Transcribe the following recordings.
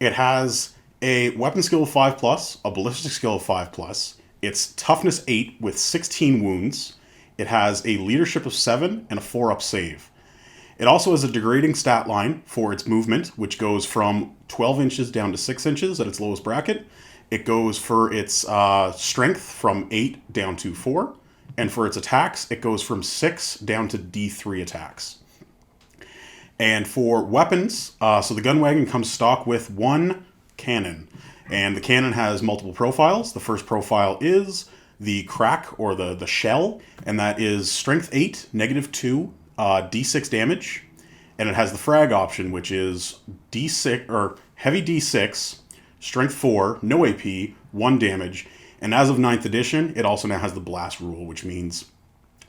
It has a weapon skill of 5+, a ballistic skill of 5+. It's toughness 8 with 16 wounds. It has a leadership of 7 and a 4-up save. It also has a degrading stat line for its movement, which goes from 12 inches down to 6 inches at its lowest bracket. It goes for its strength from 8 down to 4. And for its attacks, it goes from 6 down to D3 attacks. And for weapons, so the Gunwagon comes stock with one cannon. And the cannon has multiple profiles. The first profile is the crack, or the shell, and that is strength 8, -2, D6 damage. And it has the frag option, which is D6, or heavy D6, strength 4, no AP, 1 damage. And as of 9th edition, it also now has the blast rule, which means,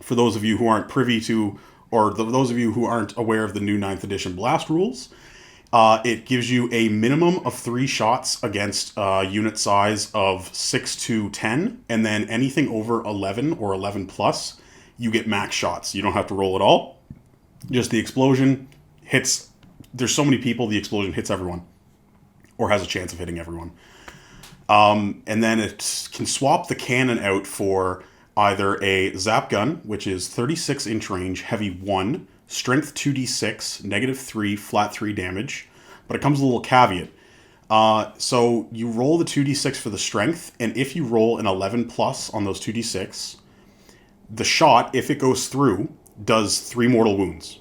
for those of you who aren't privy to, or those of you who aren't aware of the new 9th edition blast rules, it gives you a minimum of 3 shots against unit size of 6 to 10, and then anything over 11 or 11 plus, you get max shots. You don't have to roll at all. Just the explosion hits. There's so many people, the explosion hits everyone, or has a chance of hitting everyone. And then it can swap the cannon out for either a zap gun, which is 36-inch range, heavy 1, strength 2d6, -3, flat 3 damage. But it comes with a little caveat. So you roll the 2d6 for the strength, and if you roll an 11 plus on those 2d6, the shot, if it goes through, does 3 mortal wounds.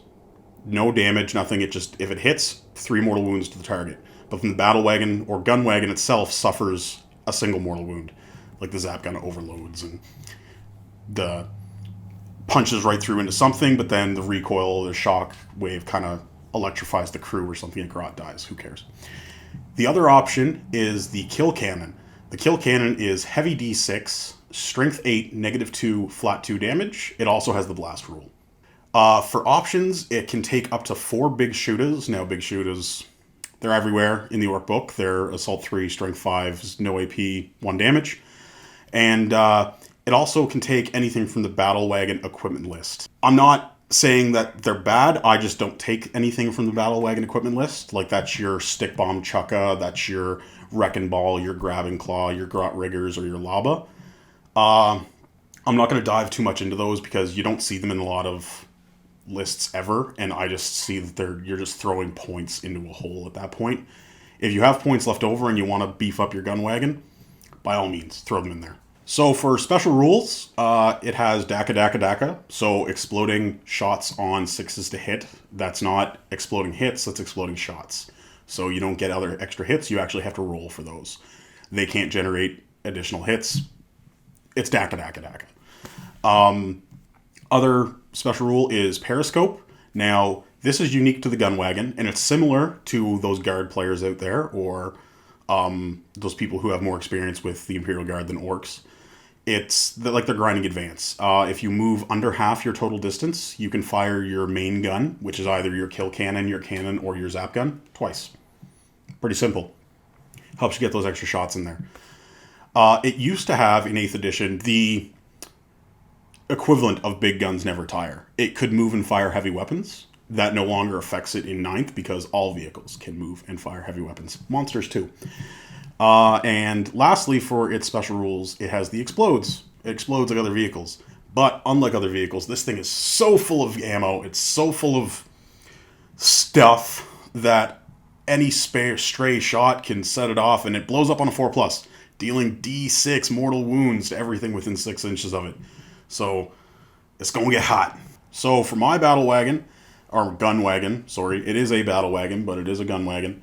No damage, nothing. It just, if it hits, 3 mortal wounds to the target. But then the battle wagon or gun wagon itself suffers a single mortal wound. Like the zap gun overloads and the punches right through into something, but then the recoil, the shock wave kind of electrifies the crew or something, and Garrot dies. Who cares? The other option is the kill cannon. The kill cannon is heavy D6, strength 8, -2, flat 2 damage. It also has the blast rule. For options, it can take up to 4 big shooters. Now, big shooters, they're everywhere in the Ork book. They're Assault 3, Strength 5, no AP, 1 damage. And it also can take anything from the Battle Wagon equipment list. I'm not saying that they're bad, I just don't take anything from the Battle Wagon equipment list. Like, that's your Stick Bomb Chukka, that's your Wrecking Ball, your Grabbing Claw, your Grot Riggers, or your Laba. I'm not going to dive too much into those because you don't see them in a lot of lists ever, and I just see that you're just throwing points into a hole at that point. If you have points left over and you want to beef up your gun wagon, by all means, throw them in there. So for special rules, it has Daka Daka Daka, so exploding shots on 6s to hit. That's not exploding hits, that's exploding shots. So you don't get other extra hits, you actually have to roll for those. They can't generate additional hits. It's Daka Daka Daka. Other special rule is Periscope. Now, this is unique to the Gunwagon, and it's similar to those Guard players out there, or those people who have more experience with the Imperial Guard than Orcs. It's like they're grinding advance. If you move under half your total distance, you can fire your main gun, which is either your kill cannon, or your zap gun, twice. Pretty simple. Helps you get those extra shots in there. It used to have, in 8th edition, the equivalent of big guns never tire. It could move and fire heavy weapons. That no longer affects it in 9th because all vehicles can move and fire heavy weapons. Monsters too. And lastly, for its special rules, it has the explodes. It explodes like other vehicles. But unlike other vehicles, this thing is so full of ammo, it's so full of stuff that any stray shot can set it off, and it blows up on a 4+, dealing D6 mortal wounds to everything within 6 inches of it. So it's going to get hot. So for my battle wagon, or gun wagon, sorry, it is a battle wagon, but it is a gun wagon.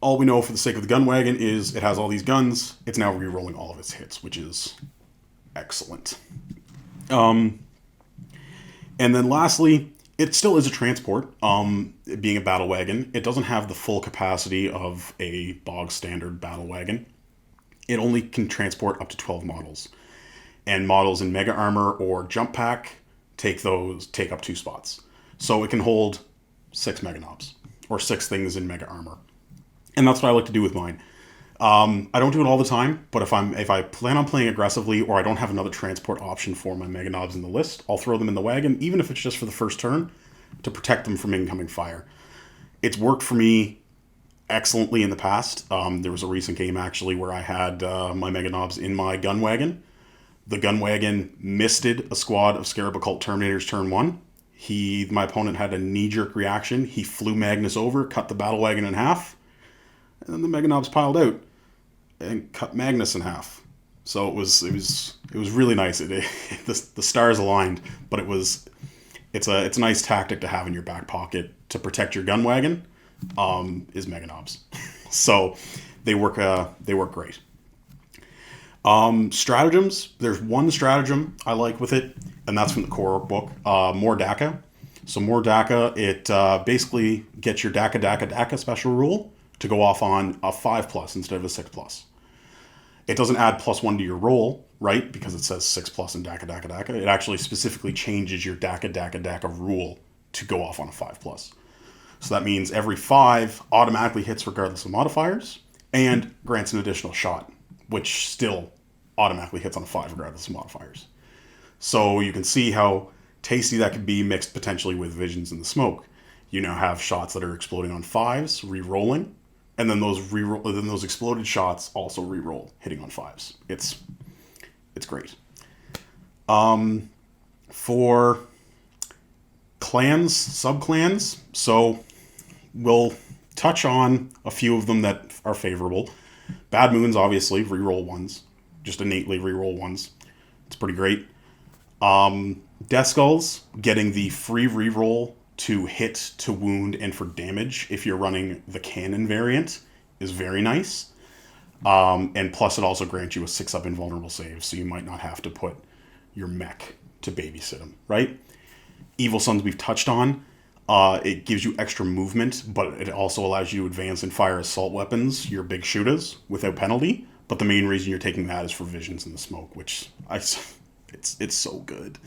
all we know for the sake of the Gunwagon is it has all these guns. It's now re-rolling all of its hits, which is excellent. And then lastly, it still is a transport, being a battle wagon. It doesn't have the full capacity of a bog standard battle wagon. It only can transport up to 12 models. And models in Mega Armor or Jump Pack take up 2 spots. So it can hold 6 Mega Knobs, or 6 things in Mega Armor. And that's what I like to do with mine. I don't do it all the time, but if I plan on playing aggressively, or I don't have another transport option for my Mega Knobs in the list, I'll throw them in the wagon, even if it's just for the first turn, to protect them from incoming fire. It's worked for me excellently in the past. There was a recent game, actually, where I had my Mega Knobs in my Gunwagon. The Gunwagon misted a squad of Scarab Occult Terminators turn 1. My opponent had a knee-jerk reaction. He flew Magnus over, cut the battle wagon in half, and then the Mega Knobs piled out and cut Magnus in half. So it was really nice. The stars aligned, but it's a nice tactic to have in your back pocket to protect your Gunwagon. Is Mega Knobs. So they work great. Stratagems. There's one stratagem I like with it, and that's from the core book. More DACA. So more DACA, it basically gets your DACA special rule to go off on a 5+ instead of a 6+. It doesn't add +1 to your roll, right? Because it says 6+ in DACA. It actually specifically changes your DACA rule to go off on a 5+. So that means every 5 automatically hits regardless of modifiers, and grants an additional shot, which still automatically hits on a 5 regardless of modifiers. So you can see how tasty that could be mixed potentially with Visions in the Smoke. You now have shots that are exploding on 5s, re-rolling, and then those exploded shots also re-roll, hitting on 5s. It's great. For clans, sub-clans, so we'll touch on a few of them that are favorable. Bad Moons, obviously, re-roll 1s. Just innately re-roll 1s. It's pretty great. Death Skulls, getting the free re-roll to hit, to wound, and for damage if you're running the cannon variant is very nice. And plus it also grants you a 6-up invulnerable save, so you might not have to put your mech to babysit him, right? Evil Sons we've touched on. It gives you extra movement, but it also allows you to advance and fire assault weapons, your big shooters, without penalty. But the main reason you're taking that is for visions in the smoke, which it's so good.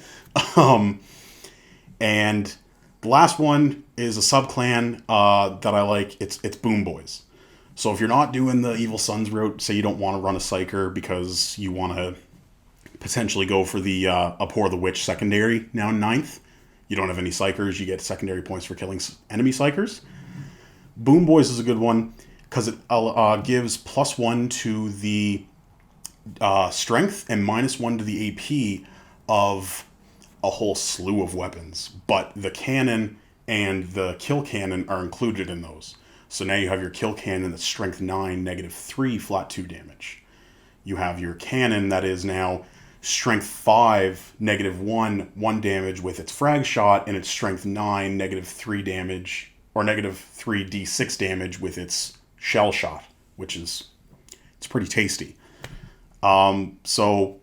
And the last one is a sub-clan that I like. It's Boom Boys. So if you're not doing the Evil Sons route, say you don't want to run a Psyker because you want to potentially go for the Abhor the Witch secondary now in 9th, you don't have any Psykers, you get secondary points for killing enemy Psykers. Boom Boys is a good one because it gives +1 to the strength and -1 to the AP of a whole slew of weapons. But the cannon and the kill cannon are included in those. So now you have your kill cannon that's strength 9, -3, flat 2 damage. You have your cannon that is now strength 5, -1, 1 damage with its frag shot, and it's strength 9, -3 damage, or -3 d6 damage with its shell shot, which is, it's pretty tasty. So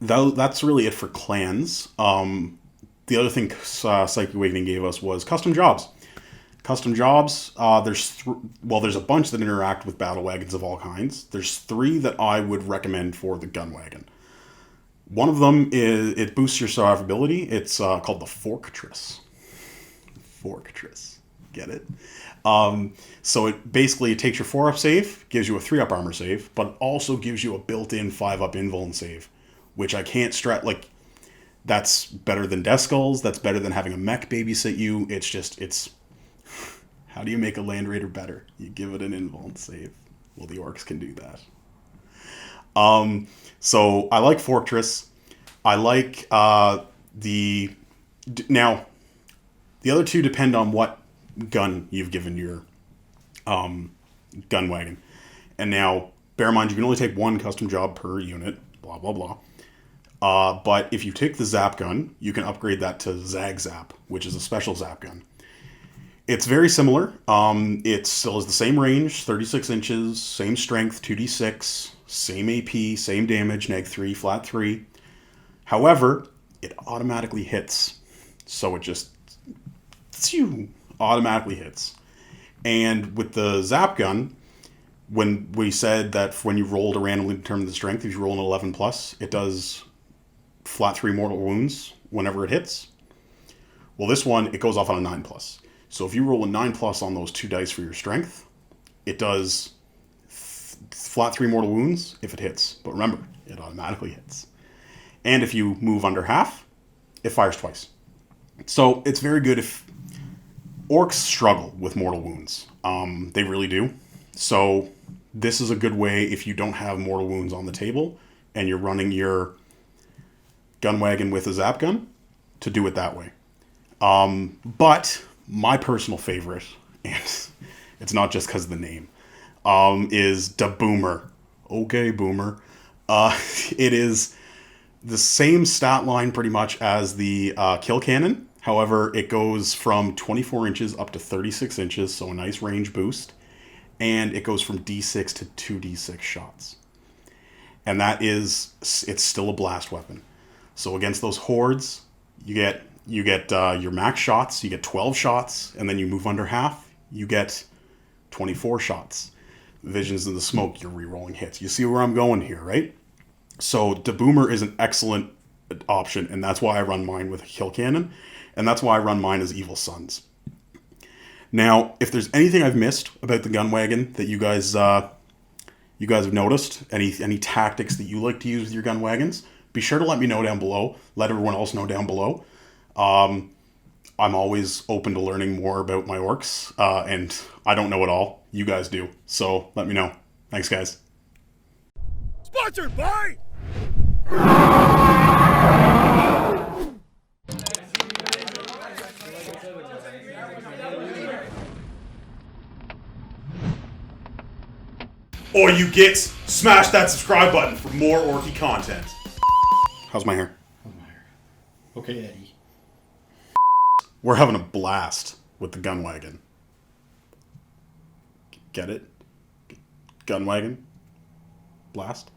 that's really it for clans. The other thing Psychic Awakening gave us was custom jobs. Custom jobs, there's a bunch that interact with battle wagons of all kinds. There's 3 that I would recommend for the Gunwagon. One of them is, it boosts your survivability. It's called the Fortress. Fortress. Get it? So it takes your 4-up save, gives you a 3-up armor save, but also gives you a built-in 5-up invuln save, which I can't like, that's better than Death Skulls, that's better than having a mech babysit you. It's how do you make a Land Raider better? You give it an invuln save. Well, the Orcs can do that. So I like Fortress. I like now the other 2 depend on what gun you've given your Gunwagon. And now, bear in mind, you can only take 1 custom job per unit, blah, blah, blah. But if you take the Zap Gun, you can upgrade that to Zag Zap, which is a special Zap Gun. It's very similar. It still has the same range, 36 inches, same strength, 2d6, same AP, same damage, -3, flat 3. However, it automatically hits. So it just automatically hits. And with the Zap Gun, when we said that when you roll to randomly determine the strength, if you roll an 11+, it does flat 3 mortal wounds whenever it hits. Well, this one, it goes off on a 9+. So if you roll a 9+ on those 2 dice for your strength, it does flat 3 mortal wounds if it hits. But remember, it automatically hits. And if you move under half, it fires twice. So it's very good if Orcs struggle with mortal wounds. They really do. So this is a good way if you don't have mortal wounds on the table and you're running your Gunwagon with a Zap Gun, to do it that way. But my personal favorite, and it's not just because of the name, is Da Boomer. Okay, Boomer. It is the same stat line pretty much as the Kill Cannon. However, it goes from 24 inches up to 36 inches, so a nice range boost. And it goes from D6 to 2d6 shots. And it's still a blast weapon. So against those hordes, you get your max shots, you get 12 shots, and then you move under half, you get 24 shots. Visions in the smoke, you're re-rolling hits. You see where I'm going here, right? So Da Boomer is an excellent option, and that's why I run mine with a Kill Cannon, and that's why I run mine as Evil Sons. Now, if there's anything I've missed about the Gunwagon that you guys have noticed, any tactics that you like to use with your Gunwagons, be sure to let me know down below. Let everyone else know down below. I'm always open to learning more about my Orcs, and I don't know it all. You guys do. So let me know. Thanks, guys. Sponsored by... Or you get smash that subscribe button for more Orky content. How's my hair? Okay, Eddie. We're having a blast with the Gunwagon. Get it? Gunwagon? Blast?